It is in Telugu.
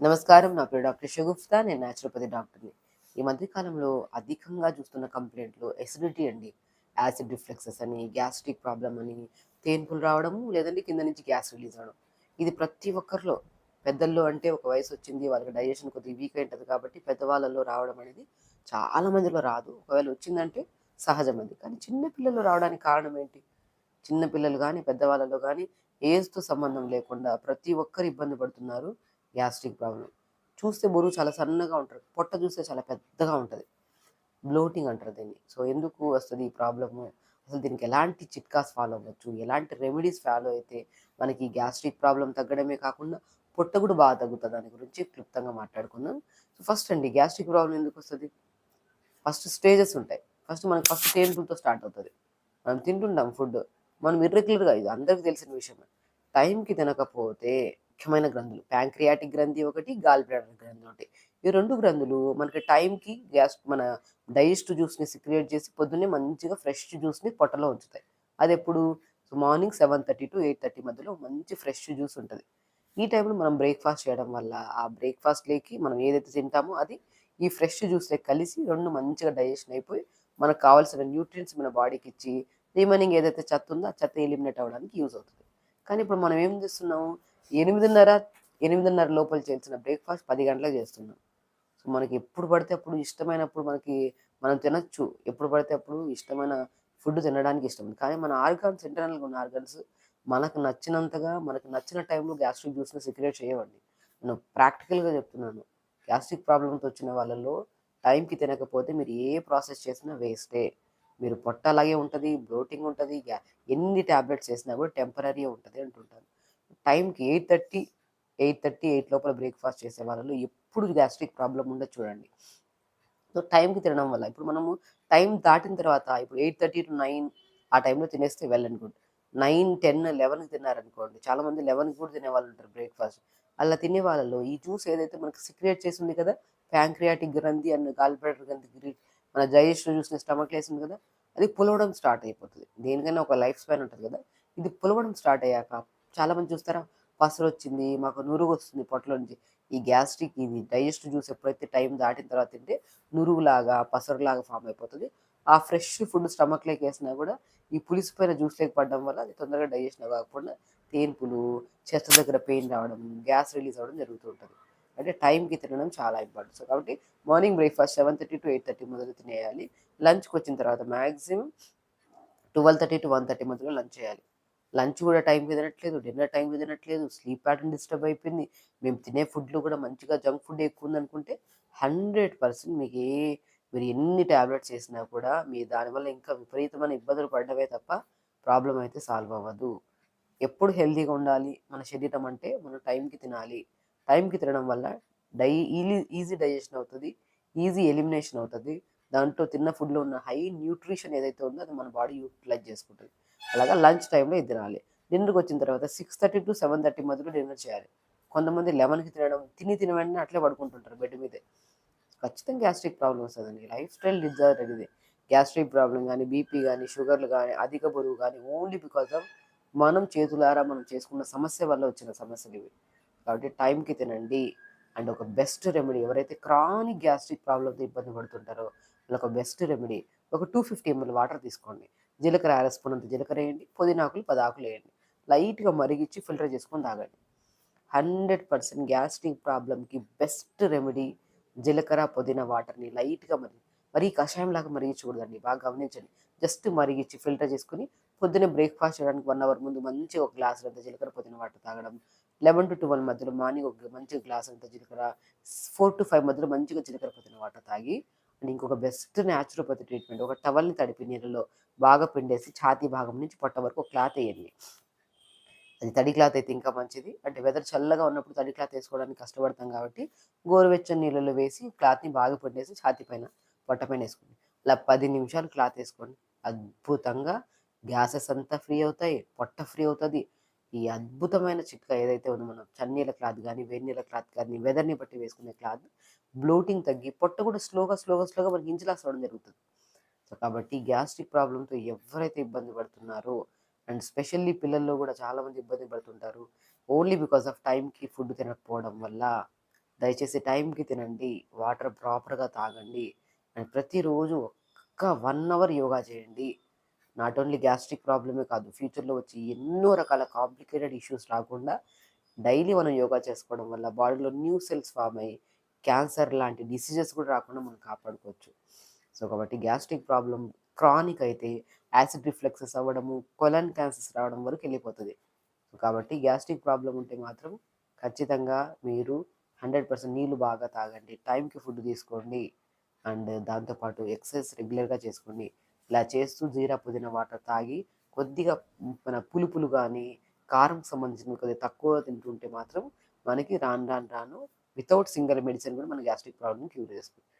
నమస్కారం. నా పేరు డాక్టర్ షగుఫ్తా. నేను న్యాచురోపతి డాక్టర్‌ని. ఈ మధ్య కాలంలో అధికంగా చూస్తున్న కంప్లెయింట్‌లు ఎసిడిటీ అండి. యాసిడ్ రిఫ్లెక్సెస్ అని, గ్యాస్ట్రిక్ ప్రాబ్లమ్ అని, తేన్పులు రావడము, లేదంటే కింద నుంచి గ్యాస్ రిలీజ్ అవ్వడం. ఇది ప్రతి ఒక్కరిలో పెద్దల్లో అంటే ఒక వయసొచ్చింది. వాళ్ళకి డైజెషన్ కొద్దిగా వీక్ అయి ఉంటది కాబట్టి పెద్దవాళ్ళలో రావడం అనేది చాలా మందిలో రాదు. ఒకవేళ వచ్చిందంటే సహజం అది. కానీ చిన్న పిల్లల్లో రావడానికి కారణం ఏంటి? చిన్న పిల్లలు గానీ, పెద్దవాళ్ళలో గానీ ఏజ్‌తో సంబంధం లేకుండా ప్రతి ఒక్కరు ఇబ్బంది పడుతున్నారు. Gastric problem. చూస్తే బరువు చాలా సన్నగా ఉంటారు. పొట్ట చూస్తే చాలా పెద్దగా ఉంటది. బ్లోటింగ్ అంటారు దీన్ని. సో, ఎందుకు వస్తది ఈ ప్రాబ్లము? అసలు దీనికి ఎలాంటి చిట్కాస్ ఫాలో అవ్వచ్చు? ఎలాంటి రెమెడీస్ ఫాలో అయితే మనకి గ్యాస్ట్రిక్ ప్రాబ్లమ్ తగ్గడమే కాకుండా పొట్ట కూడా బాగా తగ్గుతది దాని గురించి క్లుప్తంగా మాట్లాడుకుందాం. సో, ఫస్ట్ అండి గ్యాస్ట్రిక్ ప్రాబ్లమ్ ఎందుకొస్తది? ఫస్ట్ స్టేజెస్ ఉంటాయి. ఫస్ట్ తేన్పులతో స్టార్ట్ అవుతది. మనం తింటుంటాం ఫుడ్. మనం ఇర్రెగ్యులర్‌గా ఇది అందరికి తెలిసిన విషయమే. టైంకి తినకపోతే ముఖ్యమైన గ్రంథులు ప్యాంక్రియాటిక్ గ్రంథి ఒకటి, గాల్ బ్లాడర్ గ్రంథి ఒకటి. ఈ 2 గ్రంథులు మనకి టైంకి మన డైజెస్ట్ జ్యూస్‌ని సిక్రియేట్ చేసి పొద్దున్నే మంచిగా ఫ్రెష్ జ్యూస్‌ని పొట్టలో ఉంచుతాయి. అదెప్పుడు? మార్నింగ్ 7:30-8:30 మధ్యలో మంచి ఫ్రెష్ జ్యూస్ ఉంటది. ఈ టైంలో మనం బ్రేక్‌ఫాస్ట్ చేయడం వల్ల ఆ బ్రేక్‌ఫాస్ట్‌లోకి మనం ఏదైతే తింటామో అది ఈ ఫ్రెష్ జ్యూస్‌లోకి కలిసి 2 మంచిగా డైజెషన్ అయిపోయి మనకు కావాల్సిన న్యూట్రియంట్స్ మన బాడీకిచ్చి రిమైనింగ్ ఏదైతే చెత్త ఉందో ఆ చెత్త ఎలిమినేట్ అవ్వడానికి యూజ్ అవుతది. కానీ ఇప్పుడు మనం ఏం చేస్తున్నాం 8:30, 8:30 లోపల చేయాల్సిన బ్రేక్‌ఫాస్ట్ 10 గంటలకు చేస్తున్నాం. సో, మనకి ఎప్పుడు పడితే అప్పుడు ఇష్టమైనప్పుడు మనం తినొచ్చు. ఎప్పుడు పడితే అప్పుడు ఇష్టమైన ఫుడ్ తినడానికి ఇష్టం. కానీ మన ఆర్గాన్స్ ఇంటర్నల్‌గా ఉన్న ఆర్గాన్స్ మనకు నచ్చినంతగా, మనకు నచ్చిన టైంలో గ్యాస్ట్రిక్ జ్యూస్‌ని సెక్రెట్ చేయవండి. నేను ప్రాక్టికల్‌గా చెప్తున్నాను. గ్యాస్ట్రిక్ ప్రాబ్లమ్‌తో వచ్చిన వాళ్ళలో టైంకి తినకపోతే మీరు ఏ ప్రాసెస్ చేసినా వేస్టే. మీరు పొట్ట అలాగే ఉంటది, బ్లోటింగ్ ఉంటది. ఎన్ని టాబ్లెట్స్ ఏసినా కూడా టెంపరరీయే ఉంటది అంటుంటాను. టైంకి 8:30 లోపల బ్రేక్‌ఫాస్ట్ చేసే వాళ్ళలో ఎప్పుడు గ్యాస్ట్రిక్ ప్రాబ్లమ్ ఉండదు చూడండి. సో, టైంకి తినడం వల్ల ఇప్పుడు మనము టైం దాటిన తర్వాత ఇప్పుడు 8:30-9 ఆ టైంలో తినేస్తే వెల్ అండ్ గుడ్. 9, 10, 11కి తిన్నారనుకోండి. చాలామంది 11కి కూడా తినేవాళ్ళుంటారు బ్రేక్‌ఫాస్ట్. అలా తినే వాళ్ళలో ఈ జ్యూస్ ఏదైతే మనకి సిక్రియేట్ చేసింది కదా! ప్యాంక్రియాటిక్ గ్రంథి అండ్ గాల్ బ్లాడర్ గ్రంథి మన డైజెషన్ జ్యూస్‌ని స్టమక్‌లో ఏసింది కదా! అది పులవడం స్టార్ట్ అయిపోతది. దేనికైనా ఒక లైఫ్ స్పాన్ ఉంటది కదా! ఇది పులవడం స్టార్ట్ అయ్యాక చాలామంది చూస్తారా పసరొచ్చింది, మాకు నురుగొస్తుంది పొట్టలో నుంచి. ఈ గ్యాస్ట్రిక్ ఇది డైజెస్ట్ జ్యూస్ ఎప్పుడైతే టైం దాటిన తర్వాత తింటే నురుగులాగా, పసరులాగా ఫార్మ్ అయిపోతది. ఆ ఫ్రెష్ ఫుడ్ స్టమక్‌లోకేసినా గూడా, ఈ పులిసిపోయిన జ్యూస్‌లోకి పడడం వల్ల అది తొందరగా డైజెషన్ కాకుండా తేన్పులు, చెస్ట్ దగ్గర పెయిన్ రావడం, గ్యాస్ రిలీజ్ అవ్వడం జరుగుతూ ఉంటది. అంటే టైంకి తినడం చాలా ఇంపార్టెంట్. సో, కాబట్టి మార్నింగ్ బ్రేక్‌ఫాస్ట్ 7:30-8:30 మొదలు తినేయాలి. లంచ్‌కొచ్చిన తర్వాత మాక్సిమం 12:30-1:30 మధ్యలో లంచ్ చేయాలి. లంచ్ గూడా టైంకి తినట్లేదు, డిన్నర్ టైంకి తినట్లేదు, స్లీప్ ప్యాటర్న్ డిస్టర్బ్ అయిపోయింది. మేము తినే ఫుడ్‌లో గూడా మంచిగా జంక్ ఫుడ్ ఎక్కువుందనుకుంటే 100% మీరు ఎన్ని టాబ్లెట్స్ ఏసినా కూడా దానివల్ల ఇంకా విపరీతమైన ఇబ్బందులు పడడమే తప్ప ప్రాబ్లమ్ అయితే సాల్వ్ అవ్వదు. ఎప్పుడు హెల్తీగా ఉండాలి మన శరీరం అంటే మనం టైంకి తినాలి. టైంకి తినడం వల్ల డై ఈజీ డైజెషన్ అవుతది. ఈజీ ఎలిమినేషన్ అవుతది. దాంట్లో తిన్న ఫుడ్‌లో ఉన్న హై న్యూట్రిషన్ ఏదైతే ఉందో అది మన బాడీ యూటిలైజ్ చేసుకుంటది. అలాగా లంచ్ టైమ్‌లో ఇది తినాలి. డిన్నర్‌కొచ్చిన తర్వాత 6:30-7:30 మధ్యలో డిన్నర్ చేయాలి. కొంతమంది 11కి తిని వెంటనే అట్లే పడుకుంటుంటారు బెడ్ మీదే. ఖచ్చితంగా గ్యాస్ట్రిక్ ప్రాబ్లమ్ వస్తదండి. లైఫ్ స్టైల్ డిజార్డర్ ఇది. గ్యాస్ట్రిక్ ప్రాబ్లమ్ గాని, బీపీ గాని, షుగర్‌లు గాని, అధిక బరువు గాని ఓన్లీ బికాస్ ఆఫ్ మనం చేతులారా మనం చేసుకున్న సమస్య వల్ల వచ్చిన సమస్యలివి. కాబట్టి టైంకి తినండి. అండ్ ఒక బెస్ట్ రెమెడీ ఎవరైతే క్రానిక్ గ్యాస్ట్రిక్ ప్రాబ్లమ్‌తో ఇబ్బంది పడుతుంటారో వాళ్ళొక బెస్ట్ రెమెడీ ఒక 250 ఎంఎల్ వాటర్ తీసుకోండి. జీలకర్ర అర స్పూన్ అంత జీలకర్ర ఎయండి. పుదీనాకులు 10 ఆకులేయండి. లైట్‌గా మరిగిచ్చి ఫిల్టర్ చేసుకొని తాగండి. 100% గ్యాస్ట్రిక్ ప్రాబ్లమ్‌కి బెస్ట్ రెమెడీ జీలకర్ర, పుదీనా వాటర్‌ని లైట్‌గా మరీ కషాయంలాగా మరిగించకూడదండి. బాగా గమనించండి. జస్ట్ మరిగిచ్చి ఫిల్టర్ చేసుకొని పొద్దున్నే బ్రేక్‌ఫాస్ట్ చేయడానికి 1 అవర్ ముందు మంచిగా ఒక గ్లాసులంత జీలకర్ర, పుదీనా వాటర్ తాగడం. 11-12 మధ్యలో మార్నింగ్ ఒక మంచిగా గ్లాసంత జీలకర్ర, 4-5 మధ్యలో మంచిగా జీలకర్ర, పుదీనా వాటర్ తాగి అండ్ ఇంకొక బెస్ట్ న్యాచురోపతి ట్రీట్మెంట్ ఒక టవల్‌ని తడిపి నీళ్ళలో బాగా పిండేసి ఛాతీ భాగం నుంచి పొట్ట వరకు ఒక క్లాత్ ఎయండి. అది తడి క్లాత్ అయితే ఇంకా మంచిది. అంటే వెదర్ చల్లగా ఉన్నప్పుడు తడి క్లాత్ ఏసుకోవడానికి కష్టపడతాం కాబట్టి, గోరువెచ్చని నీళ్ళలో వేసి క్లాత్‌ని బాగా పిండేసి ఛాతీ పైన, పొట్ట పైన ఏసుకోండి. అలా 10 నిమిషాలు క్లాత్ ఏసుకోండి. అద్భుతంగా గ్యాసెస్ అంతా ఫ్రీ అవుతాయి. పొట్ట ఫ్రీ అవుతది. ఈ అద్భుతమైన చిట్కా ఏదైతే ఉందో మనం చన్నీళ్ళ క్లాత్ గానీ, వేడి నీళ్ళ క్లాత్ గానీ, వెదర్‌ని బట్టి వేసుకునే క్లాత్ బ్లోటింగ్ తగ్గి పొట్ట కూడా స్లోగా మనకి ఇంచిలాస్ అవ్వడం జరుగుతది. సో, కాబట్టి గ్యాస్ట్రిక్ ప్రాబ్లమ్‌తో ఎవ్వరైతే ఇబ్బంది పడుతున్నారో అండ్ స్పెషల్లీ పిల్లల్లో గూడా చాలామంది ఇబ్బంది పడుతుంటారు. ఓన్లీ బికాస్ ఆఫ్ టైంకి ఫుడ్ తినకపోవడం వల్ల. దయచేసి టైంకి తినండి. వాటర్ ప్రాపర్‌గా తాగండి. అండ్ ప్రతిరోజు ఒక్క 1 అవర్ యోగా చేయండి. నాట్ ఓన్లీ గ్యాస్ట్రిక్ ప్రాబ్లమే కాదు. ఫ్యూచర్‌లో వచ్చే ఎన్నో రకాల కాంప్లికేటెడ్ ఇష్యూస్ రాకుండా డైలీ మనం యోగా చేసుకోవడం వల్ల బాడీలో న్యూ సెల్స్ ఫార్మ్ అయ్యి క్యాన్సర్ లాంటి డిసీజెస్ కూడా రాకుండా మనం కాపాడుకోవచ్చు. సో, కాబట్టి గ్యాస్ట్రిక్ ప్రాబ్లమ్ క్రానిక్ అయితే యాసిడ్ రిఫ్లక్సెస్ అవ్వడము, కొలన్ క్యాన్సర్స్ రావడం వరకు ఎళ్ళిపోతది. కాబట్టి గ్యాస్ట్రిక్ ప్రాబ్లమ్ ఉంటే మాత్రం ఖచ్చితంగా మీరు 100% నీళ్ళు బాగా తాగండి. టైంకి ఫుడ్ తీసుకోండి. అండ్ దాంతో పాటు ఎక్సర్సైజ్ రెగ్యులర్‌గా చేసుకోండి. ఇలా చేస్తూ జీరా, పుదీనా వాటర్ తాగి కొద్దిగా మన పులుపులు గానీ, కారంకి సంబంధించినవి కొద్దిగా తక్కువ తింటుంటే మాత్రం మనకి రాను రాను రాను వితౌట్ సింగిల్ మెడిసిన్ కూడా మన గ్యాస్ట్రిక్ ప్రాబ్లమ్‌ని క్యూర్ చేసుకోవచ్చు.